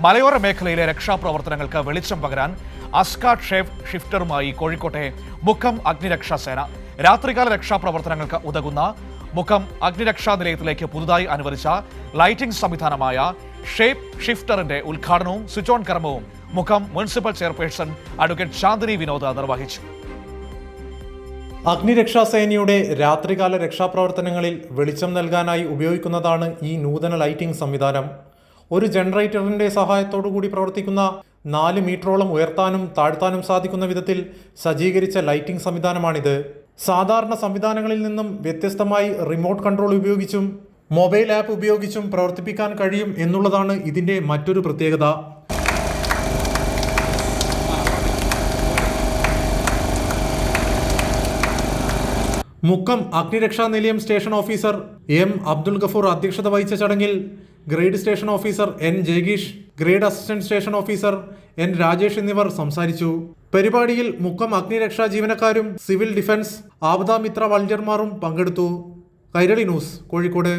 മലയോര മേഖലയിലെ രക്ഷാപ്രവർത്തനങ്ങൾക്ക് വെളിച്ചം പകരാൻ അസ്കാഡ് ഷിഫ്റ്ററുമായി കോഴിക്കോട്ടെ മുക്കം അഗ്നിരക്ഷാ സേന. രാത്രികാല രക്ഷാപ്രവർത്തനങ്ങൾക്ക് ഉതകുന്ന മുക്കം അഗ്നിരക്ഷാ നിലയത്തിലേക്ക് പുതുതായി അനുവദിച്ച ലൈറ്റിംഗ് സംവിധാനമായ ഷേപ്പ് ഷിഫ്റ്ററിന്റെ ഉദ്ഘാടനവും സ്വിച്ച് ഓൺ കർമ്മവും Mukkam municipal chairperson advocate Shanthini Vinod നിർവഹിച്ചു. അഗ്നിരക്ഷാസേനയുടെ രാത്രികാല രക്ഷാപ്രവർത്തനങ്ങളിൽ വെളിച്ചം നൽകാനായി ഉപയോഗിക്കുന്നതാണ് ഈ നൂതന ലൈറ്റിംഗ് സംവിധാനം. ഒരു ജനറേറ്ററിന്റെ സഹായത്തോടുകൂടി പ്രവർത്തിക്കുന്ന 4 മീറ്ററോളം ഉയർത്താനും താഴ്ത്താനും സാധിക്കുന്ന വിധത്തിൽ സജ്ജീകരിച്ച ലൈറ്റിംഗ് സംവിധാനമാണിത്. സാധാരണ സംവിധാനങ്ങളിൽ നിന്നും വ്യത്യസ്തമായി റിമോട്ട് കൺട്രോൾ ഉപയോഗിച്ചും മൊബൈൽ ആപ്പ് ഉപയോഗിച്ചും പ്രവർത്തിപ്പിക്കാൻ കഴിയും എന്നുള്ളതാണ് ഇതിന്റെ മറ്റൊരു പ്രത്യേകത. മുക്കം അഗ്നിരക്ഷാ നിലയം station officer M Abdul Gafoor അധ്യക്ഷത വഹിച്ച ചടങ്ങിൽ ഗ്രേഡ് സ്റ്റേഷൻ ഓഫീസർ എൻ ജയഗീഷ്, grade assistant station officer N Rajesh എന്നിവർ സംസാരിച്ചു. പരിപാടിയിൽ മുക്കം അഗ്നിരക്ഷാ ജീവനക്കാരും സിവിൽ ഡിഫൻസ് ആപദാമിത്ര വളണ്ടിയർമാരും പങ്കെടുത്തു. കൈരളി ന്യൂസ്, കോഴിക്കോട്.